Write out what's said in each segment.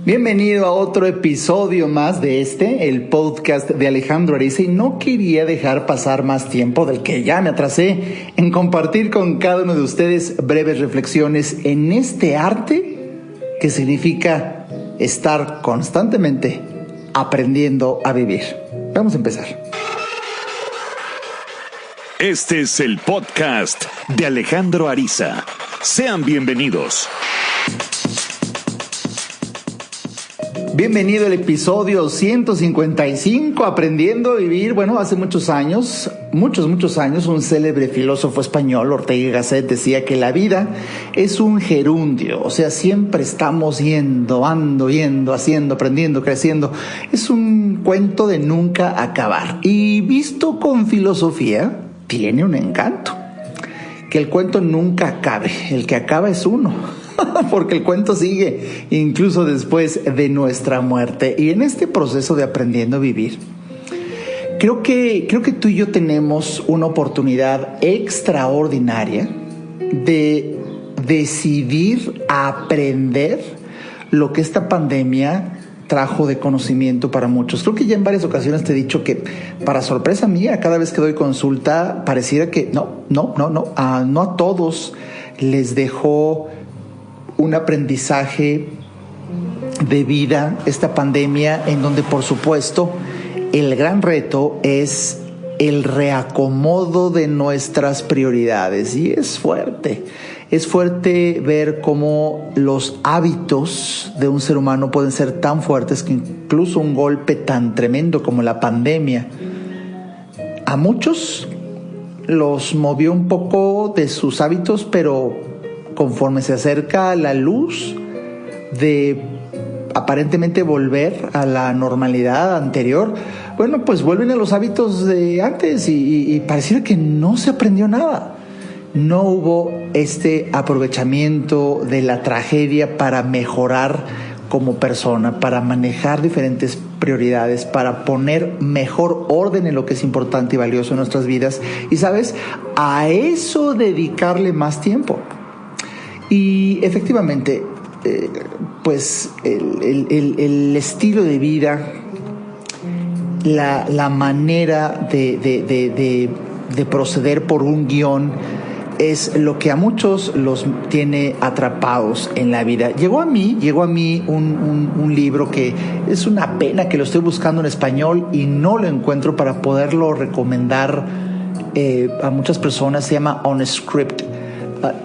Bienvenido a otro episodio más de el podcast de Alejandro Ariza, y no quería dejar pasar más tiempo del que ya me atrasé en compartir con cada uno de ustedes breves reflexiones en este arte que significa estar constantemente aprendiendo a vivir. Vamos a empezar. Este es el podcast de Alejandro Ariza. Sean bienvenidos. Bienvenido al episodio 155, Aprendiendo a Vivir. Bueno, hace muchos años, un célebre filósofo español, Ortega y Gasset, decía que la vida es un gerundio. O sea, siempre estamos yendo, haciendo, aprendiendo, creciendo. Es un cuento de nunca acabar. Y visto con filosofía, tiene un encanto. Que el cuento nunca acabe. El que acaba es uno. Porque el cuento sigue incluso después de nuestra muerte. Y en este proceso de aprendiendo a vivir, creo que tú y yo tenemos una oportunidad extraordinaria de decidir aprender lo que esta pandemia trajo de conocimiento para muchos. Creo que ya en varias ocasiones te he dicho que, para sorpresa mía, cada vez que doy consulta, pareciera que no a todos les dejó un aprendizaje de vida esta pandemia, en donde, por supuesto, el gran reto es el reacomodo de nuestras prioridades. Y es fuerte ver cómo los hábitos de un ser humano pueden ser tan fuertes que incluso un golpe tan tremendo como la pandemia a muchos los movió un poco de sus hábitos, pero conforme se acerca la luz de aparentemente volver a la normalidad anterior, bueno, pues vuelven a los hábitos de antes y pareciera que no se aprendió nada. No hubo este aprovechamiento de la tragedia para mejorar como persona, para manejar diferentes prioridades, para poner mejor orden en lo que es importante y valioso en nuestras vidas. Y, ¿sabes? A eso dedicarle más tiempo. Y efectivamente, pues el estilo de vida, la manera de proceder por un guión es lo que a muchos los tiene atrapados en la vida. Llegó a mí un libro que es una pena que lo estoy buscando en español y no lo encuentro para poderlo recomendar a muchas personas. Se llama On Script.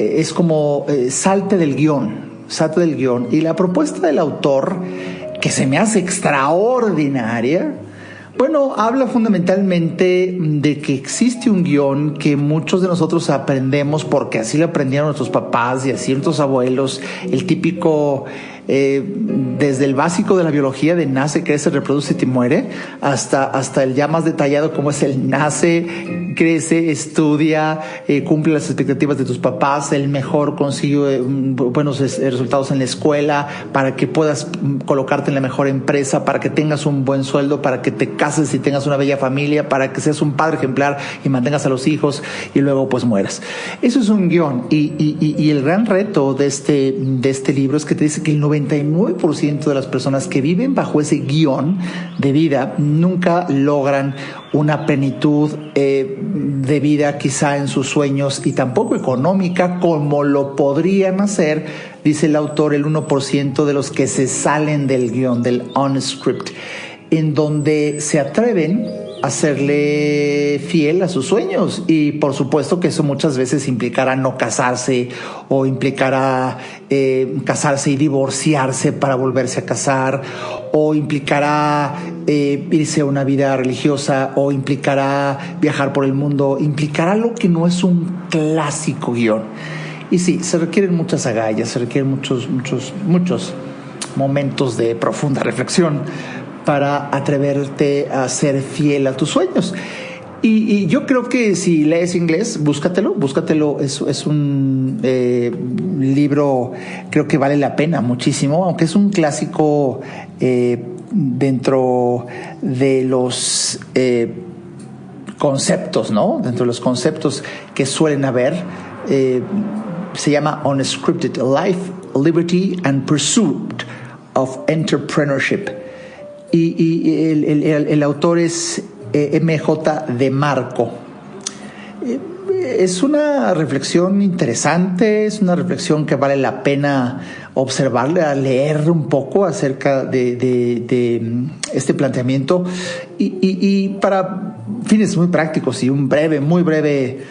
Es como salte del guión. Y la propuesta del autor, que se me hace extraordinaria, bueno, habla fundamentalmente de que existe un guión que muchos de nosotros aprendemos porque así lo aprendieron nuestros papás y así nuestros abuelos. El típico, desde el básico de la biología de nace, crece, reproduce y te muere, hasta el ya más detallado como es el nace, crece, estudia, cumple las expectativas de tus papás, el mejor consigue buenos resultados en la escuela para que puedas colocarte en la mejor empresa, para que tengas un buen sueldo, para que te cases y tengas una bella familia, para que seas un padre ejemplar y mantengas a los hijos y luego pues mueras. Eso es un guión y el gran reto de este libro es que te dice que el 99% de las personas que viven bajo ese guión de vida nunca logran una plenitud de vida, quizá en sus sueños, y tampoco económica como lo podrían hacer, dice el autor, el 1% de los que se salen del guión, del on script, en donde se atreven a serle fiel a sus sueños. Y por supuesto que eso muchas veces implicará no casarse, o implicará casarse y divorciarse para volverse a casar, o implicará irse a una vida religiosa, o implicará viajar por el mundo, implicará lo que no es un clásico guión. Y sí, se requieren muchas agallas, se requieren muchos momentos de profunda reflexión para atreverte a ser fiel a tus sueños. Y yo creo que si lees inglés, búscatelo. Es un libro, creo que vale la pena muchísimo, aunque es un clásico dentro de los conceptos, ¿no? Dentro de los conceptos que suelen haber, se llama Unscripted Life, Liberty and Pursuit of Entrepreneurship. Y el autor es M.J. DeMarco. Es una reflexión interesante, es una reflexión que vale la pena observarla, leer un poco acerca de este planteamiento y para fines muy prácticos y un muy breve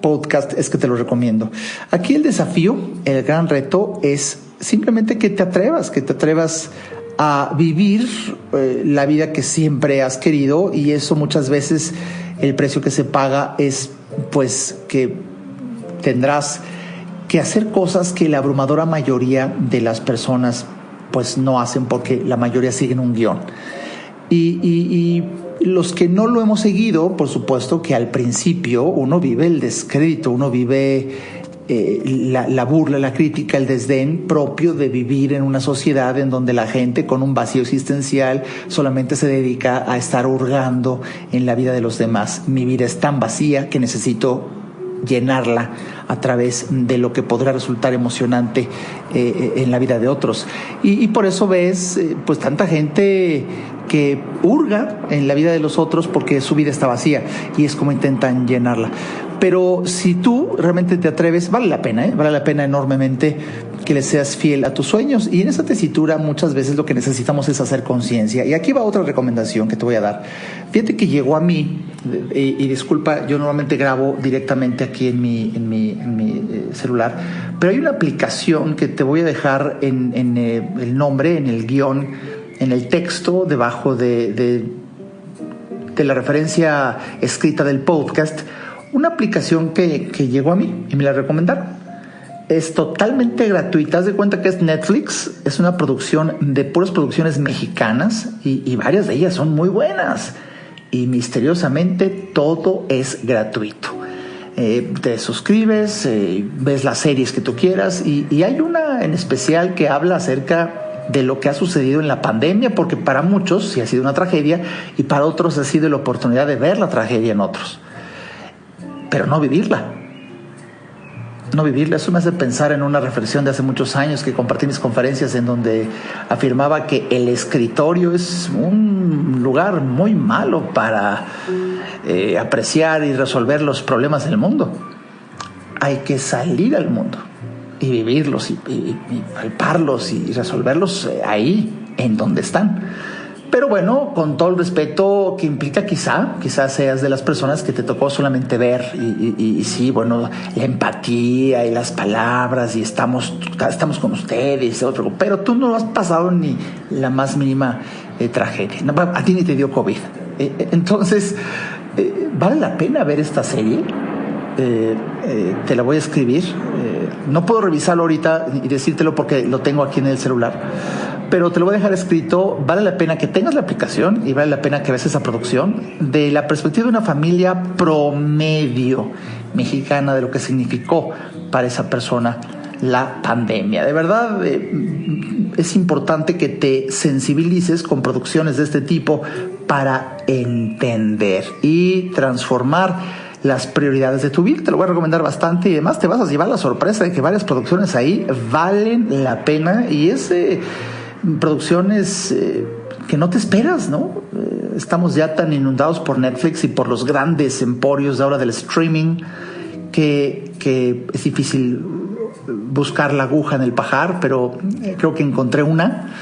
podcast es que te lo recomiendo. Aquí el desafío, el gran reto es simplemente que te atrevas a vivir la vida que siempre has querido, y eso muchas veces el precio que se paga es pues que tendrás que hacer cosas que la abrumadora mayoría de las personas pues no hacen, porque la mayoría siguen un guión. Y los que no lo hemos seguido, por supuesto que al principio uno vive el descrédito, uno vive la burla, la crítica, el desdén propio de vivir en una sociedad en donde la gente con un vacío existencial solamente se dedica a estar hurgando en la vida de los demás. Mi vida es tan vacía que necesito llenarla a través de lo que podrá resultar emocionante en la vida de otros. Y por eso ves pues tanta gente que hurga en la vida de los otros porque su vida está vacía y es como intentan llenarla. Pero si tú realmente te atreves, vale la pena enormemente que le seas fiel a tus sueños. Y en esa tesitura muchas veces lo que necesitamos es hacer conciencia. Y aquí va otra recomendación que te voy a dar. Fíjate que llegó a mí, y disculpa, yo normalmente grabo directamente aquí en mi celular, pero hay una aplicación que te voy a dejar en el nombre, en el guión, en el texto, debajo de la referencia escrita del podcast. Una aplicación que llegó a mí y me la recomendaron. Es totalmente gratuita. Haz de cuenta que es Netflix. Es una producción de puras producciones mexicanas y varias de ellas son muy buenas. Y misteriosamente todo es gratuito. Te suscribes, ves las series que tú quieras y hay una en especial que habla acerca de lo que ha sucedido en la pandemia, porque para muchos sí ha sido una tragedia y para otros ha sido la oportunidad de ver la tragedia en otros. Pero no vivirla. Eso me hace pensar en una reflexión de hace muchos años que compartí en mis conferencias, en donde afirmaba que el escritorio es un lugar muy malo para apreciar y resolver los problemas del mundo. Hay que salir al mundo y vivirlos y palparlos y resolverlos ahí, en donde están. Pero bueno, con todo el respeto que implica, quizás seas de las personas que te tocó solamente ver y sí, bueno, la empatía y las palabras y estamos con ustedes, pero tú no has pasado ni la más mínima tragedia. No, a ti ni te dio COVID. Entonces, ¿vale la pena ver esta serie? Te la voy a escribir. No puedo revisarlo ahorita y decírtelo porque lo tengo aquí en el celular, pero te lo voy a dejar escrito. Vale la pena que tengas la aplicación y vale la pena que veas esa producción de la perspectiva de una familia promedio mexicana, de lo que significó para esa persona la pandemia. De verdad, es importante que te sensibilices con producciones de este tipo para entender y transformar las prioridades de tu vida. Te lo voy a recomendar bastante y además te vas a llevar la sorpresa de que varias producciones ahí valen la pena y es producciones que no te esperas, ¿no? Estamos ya tan inundados por Netflix y por los grandes emporios de ahora del streaming que es difícil buscar la aguja en el pajar, pero creo que encontré una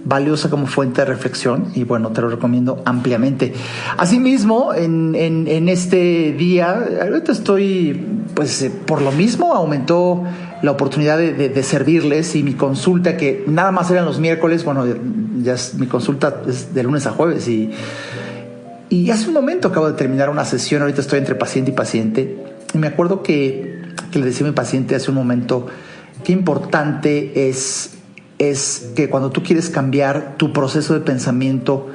valiosa como fuente de reflexión y bueno, te lo recomiendo ampliamente. Asimismo, en este día, ahorita estoy, pues por lo mismo aumentó la oportunidad de servirles y mi consulta, que nada más eran los miércoles, bueno, ya mi consulta es de lunes a jueves y hace un momento acabo de terminar una sesión, ahorita estoy entre paciente y paciente y me acuerdo que le decía a mi paciente hace un momento qué importante es que cuando tú quieres cambiar tu proceso de pensamiento,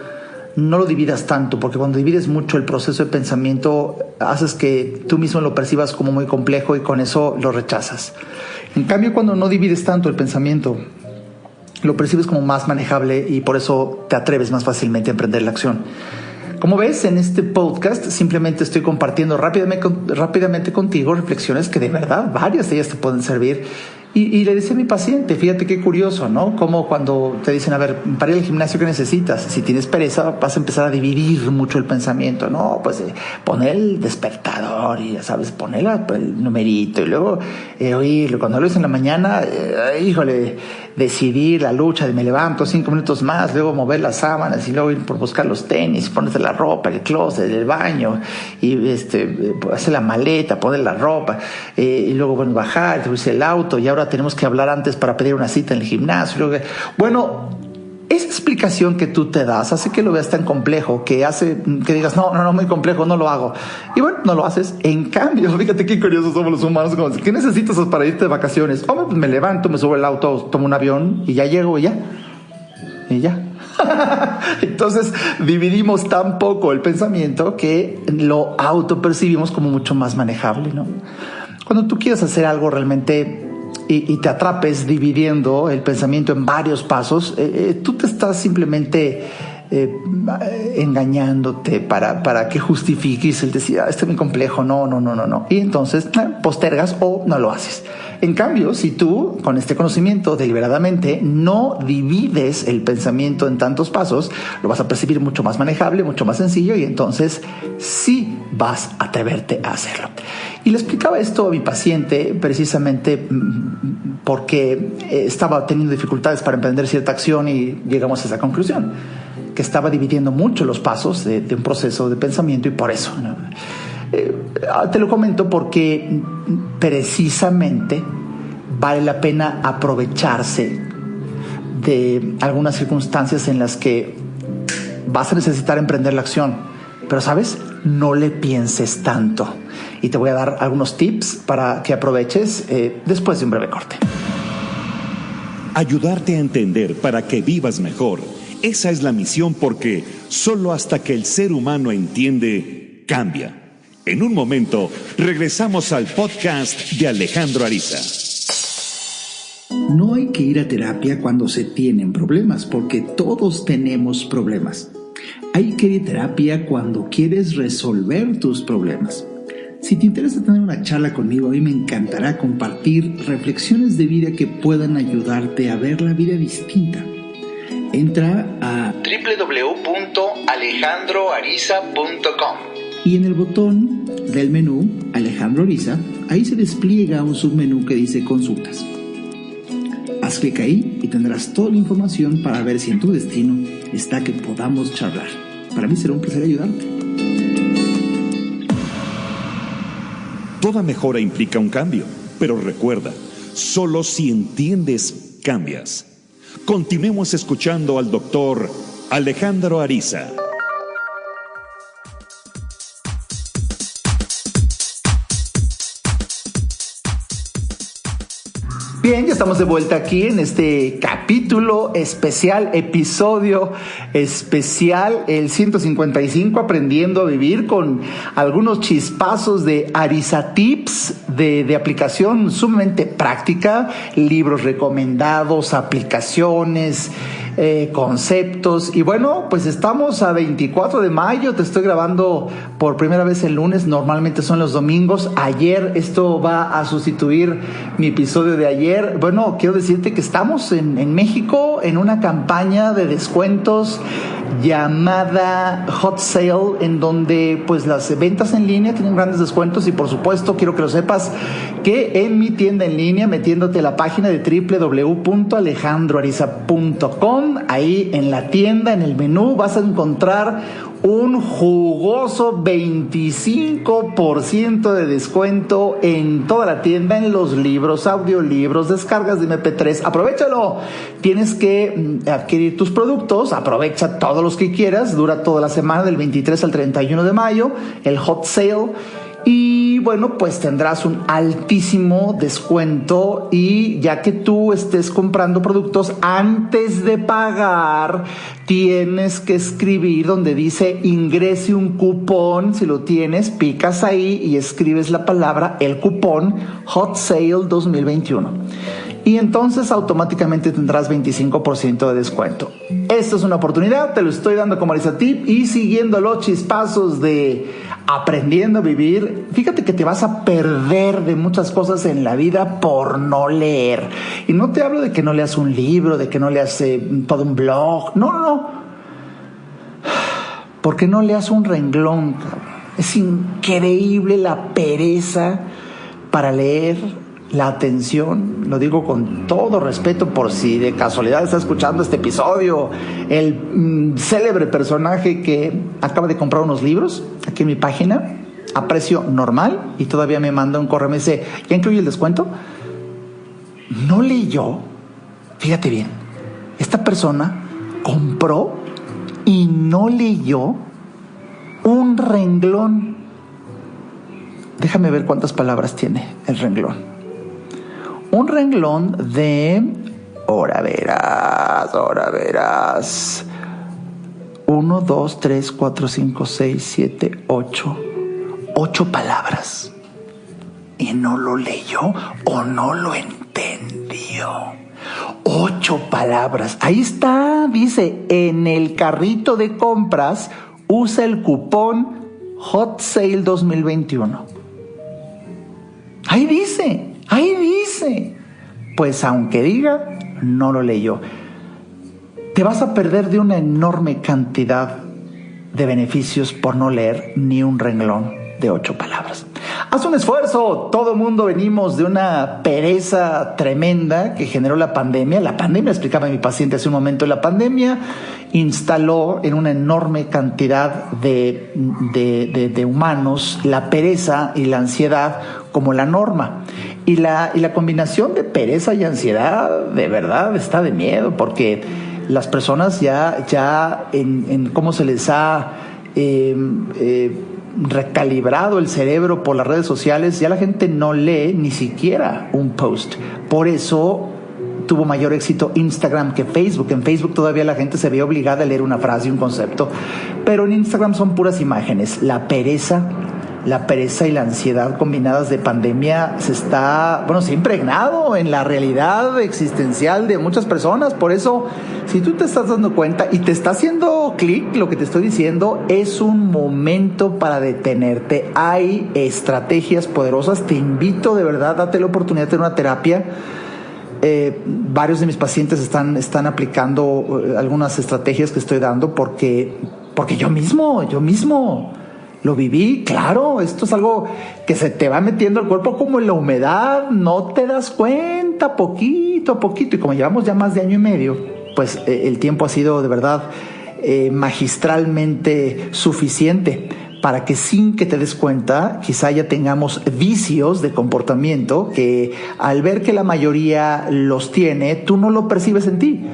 no lo dividas tanto, porque cuando divides mucho el proceso de pensamiento, haces que tú mismo lo percibas como muy complejo y con eso lo rechazas. En cambio, cuando no divides tanto el pensamiento, lo percibes como más manejable y por eso te atreves más fácilmente a emprender la acción. Como ves, en este podcast simplemente estoy compartiendo rápidamente contigo reflexiones que de verdad varias de ellas te pueden servir Y le decía a mi paciente, fíjate qué curioso, ¿no? Como cuando te dicen, a ver, para ir al gimnasio, ¿qué necesitas? Si tienes pereza, vas a empezar a dividir mucho el pensamiento, ¿no? Pues poner el despertador y, ya sabes, poner el numerito y luego oírlo. Cuando lo ves en la mañana, híjole, decidir la lucha de me levanto 5 minutos más, luego mover las sábanas y luego ir por buscar los tenis, ponerte la ropa, el closet, el baño y hacer la maleta, poner la ropa y luego bueno, bajar, subirse el auto y ahora tenemos que hablar antes para pedir una cita en el gimnasio. Bueno, esa explicación que tú te das hace que lo veas tan complejo, que hace que digas, no, muy complejo, no lo hago. Y bueno, no lo haces. En cambio, fíjate qué curiosos somos los humanos. ¿Qué necesitas para irte de vacaciones? Hombre, pues me levanto, me subo el auto, tomo un avión y ya llego y ya. Entonces dividimos tan poco el pensamiento que lo autopercibimos como mucho más manejable, ¿no? Cuando tú quieres hacer algo realmente y te atrapes dividiendo el pensamiento en varios pasos, tú te estás simplemente engañándote para que justifiques el decir, esto es muy complejo, no. Y entonces postergas o no lo haces. En cambio, si tú, con este conocimiento deliberadamente, no divides el pensamiento en tantos pasos, lo vas a percibir mucho más manejable, mucho más sencillo y entonces sí vas a atreverte a hacerlo. Y le explicaba esto a mi paciente precisamente porque estaba teniendo dificultades para emprender cierta acción y llegamos a esa conclusión, que estaba dividiendo mucho los pasos de un proceso de pensamiento y por eso, ¿no? Te lo comento porque precisamente vale la pena aprovecharse de algunas circunstancias en las que vas a necesitar emprender la acción, pero ¿sabes? No le pienses tanto. Y te voy a dar algunos tips para que aproveches después de un breve corte. Ayudarte a entender para que vivas mejor. Esa es la misión porque solo hasta que el ser humano entiende, cambia. En un momento, regresamos al podcast de Alejandro Ariza. No hay que ir a terapia cuando se tienen problemas, porque todos tenemos problemas. Hay que ir a terapia cuando quieres resolver tus problemas. Si te interesa tener una charla conmigo, a mí me encantará compartir reflexiones de vida que puedan ayudarte a ver la vida distinta. Entra a www.alejandroariza.com y en el botón del menú Alejandro Ariza, ahí se despliega un submenú que dice consultas. Haz clic ahí y tendrás toda la información para ver si en tu destino está que podamos charlar. Para mí será un placer ayudarte. Toda mejora implica un cambio, pero recuerda, solo si entiendes, cambias. Continuemos escuchando al doctor Alejandro Ariza. Bien, ya estamos de vuelta aquí en este capítulo especial, episodio especial, el 155, aprendiendo a vivir, con algunos chispazos de Ariza Tips de aplicación sumamente práctica, libros recomendados, aplicaciones, conceptos. Y bueno, pues estamos a 24 de mayo, te estoy grabando por primera vez el lunes, normalmente son los domingos. Ayer, esto va a sustituir mi episodio de ayer. Bueno, quiero decirte que estamos en México en una campaña de descuentos llamada Hot Sale, en donde pues las ventas en línea tienen grandes descuentos y por supuesto quiero que lo sepas que en mi tienda en línea, metiéndote a la página de www.alejandroariza.com, ahí en la tienda, en el menú, vas a encontrar un jugoso 25% de descuento en toda la tienda, en los libros, audiolibros, descargas de MP3. Aprovechalo. Tienes que adquirir tus productos, aprovecha todos los que quieras, dura toda la semana del 23 al 31 de mayo, el Hot Sale. Y bueno, pues tendrás un altísimo descuento, y ya que tú estés comprando productos, antes de pagar tienes que escribir donde dice ingrese un cupón. Si lo tienes, picas ahí y escribes la palabra, el cupón Hot Sale 2021. y entonces automáticamente tendrás 25% de descuento. Esta es una oportunidad, te lo estoy dando como Arizatip, y siguiendo los chispazos de aprendiendo a vivir, fíjate que te vas a perder de muchas cosas en la vida por no leer. Y no te hablo de que no leas un libro, de que no leas todo un blog, no. Porque no leas un renglón, cabrón. Es increíble la pereza para leer, la atención. Lo digo con todo respeto por si de casualidad está escuchando este episodio el célebre personaje que acaba de comprar unos libros aquí en mi página a precio normal y todavía me manda un correo y me dice, ¿ya incluye el descuento? No leyó. Fíjate bien, esta persona compró y no leyó un renglón. Déjame ver cuántas palabras tiene el renglón. Un renglón de, ahora verás, 1, 2, 3, 4, 5, 6, 7, 8 palabras. Y no lo leyó o no lo entendió. 8 palabras. Ahí está, dice, en el carrito de compras usa el cupón Hot Sale 2021. Ahí dice. Pues aunque diga, no lo leyó. Te vas a perder de una enorme cantidad de beneficios por no leer ni un renglón de 8 palabras. Haz un esfuerzo. Todo mundo venimos de una pereza tremenda que generó la pandemia. La pandemia, explicaba mi paciente hace un momento, la pandemia instaló en una enorme cantidad de humanos la pereza y la ansiedad como la norma. Y la combinación de pereza y ansiedad de verdad está de miedo, porque las personas ya en cómo se les ha recalibrado el cerebro por las redes sociales, ya la gente no lee ni siquiera un post. Por eso tuvo mayor éxito Instagram que Facebook. En Facebook todavía la gente se ve obligada a leer una frase y un concepto, pero en Instagram son puras imágenes. La pereza y la ansiedad combinadas de pandemia se ha impregnado en la realidad existencial de muchas personas. Por eso, si tú te estás dando cuenta y te está haciendo clic lo que te estoy diciendo, es un momento para detenerte. Hay estrategias poderosas. Te invito de verdad, date la oportunidad de tener una terapia. Varios de mis pacientes están aplicando algunas estrategias que estoy dando porque yo mismo lo viví. Claro, esto es algo que se te va metiendo al cuerpo como en la humedad, no te das cuenta, poquito a poquito. Y como llevamos ya más de 1.5 años, pues el tiempo ha sido de verdad magistralmente suficiente para que sin que te des cuenta, quizá ya tengamos vicios de comportamiento que al ver que la mayoría los tiene, tú no lo percibes en ti.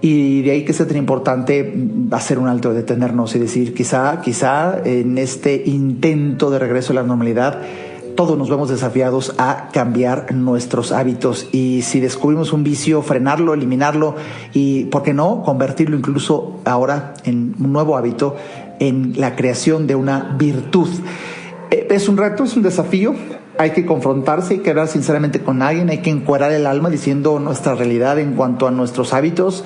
Y de ahí que sea tan importante hacer un alto, detenernos y decir, quizá en este intento de regreso a la normalidad, todos nos vemos desafiados a cambiar nuestros hábitos. Y si descubrimos un vicio, frenarlo, eliminarlo y, ¿por qué no?, convertirlo incluso ahora en un nuevo hábito, en la creación de una virtud. Es un reto, es un desafío. Hay que confrontarse, hay que hablar sinceramente con alguien, hay que encuadrar el alma diciendo nuestra realidad en cuanto a nuestros hábitos.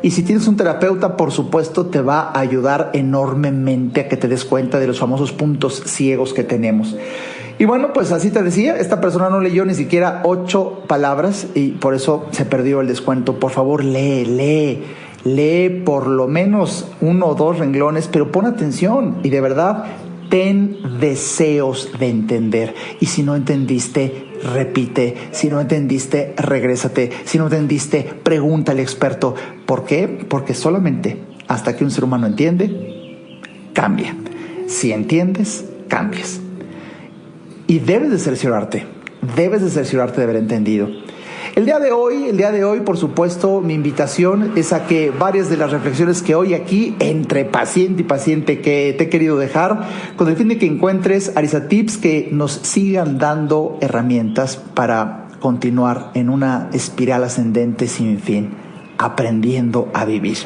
Y si tienes un terapeuta, por supuesto, te va a ayudar enormemente a que te des cuenta de los famosos puntos ciegos que tenemos. Y bueno, pues así te decía, esta persona no leyó ni siquiera 8 palabras y por eso se perdió el descuento. Por favor, lee por lo menos 1 o 2 renglones, pero pon atención y de verdad ten deseos de entender. Y si no entendiste, repite. Si no entendiste, regrésate. Si no entendiste, pregunta al experto. ¿Por qué? Porque solamente hasta que un ser humano entiende, cambia. Si entiendes, cambias. Y debes de cerciorarte de haber entendido. El día de hoy, por supuesto, mi invitación es a que varias de las reflexiones que hoy aquí, entre paciente y paciente, que te he querido dejar, con el fin de que encuentres Arizatips que nos sigan dando herramientas para continuar en una espiral ascendente sin fin, aprendiendo a vivir.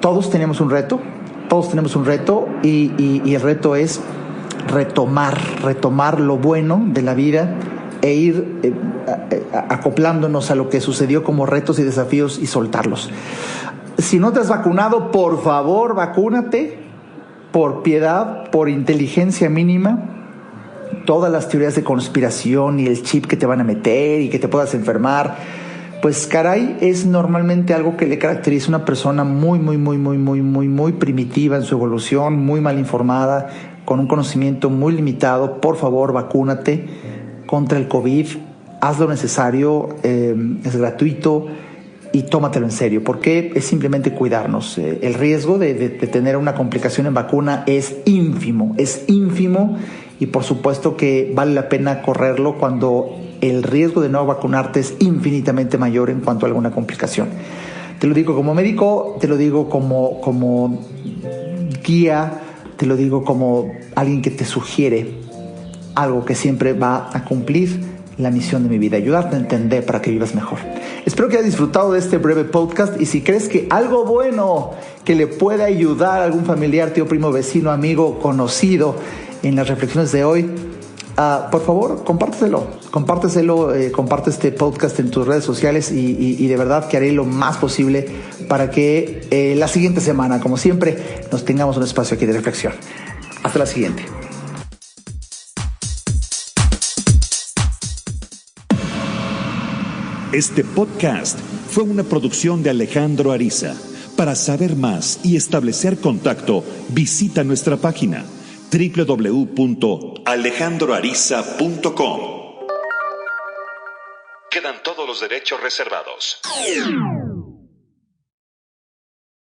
Todos tenemos un reto y el reto es retomar lo bueno de la vida e ir acoplándonos a lo que sucedió como retos y desafíos y soltarlos. Si no te has vacunado, por favor, vacúnate, por piedad, por inteligencia mínima. Todas las teorías de conspiración y el chip que te van a meter y que te puedas enfermar, pues caray, es normalmente algo que le caracteriza a una persona muy primitiva en su evolución, muy mal informada, con un conocimiento muy limitado. Por favor, vacúnate contra el COVID, haz lo necesario, es gratuito y tómatelo en serio, porque es simplemente cuidarnos. El riesgo de tener una complicación en vacuna es ínfimo, y por supuesto que vale la pena correrlo cuando el riesgo de no vacunarte es infinitamente mayor en cuanto a alguna complicación. Te lo digo como médico, te lo digo como guía, te lo digo como alguien que te sugiere algo que siempre va a cumplir la misión de mi vida, ayudarte a entender para que vivas mejor. Espero que hayas disfrutado de este breve podcast, y si crees que algo bueno que le pueda ayudar a algún familiar, tío, primo, vecino, amigo, conocido en las reflexiones de hoy, por favor, comparte este podcast en tus redes sociales y de verdad que haré lo más posible para que la siguiente semana, como siempre, nos tengamos un espacio aquí de reflexión. Hasta la siguiente. Este podcast fue una producción de Alejandro Ariza. Para saber más y establecer contacto, visita nuestra página www.alejandroariza.com. Quedan todos los derechos reservados.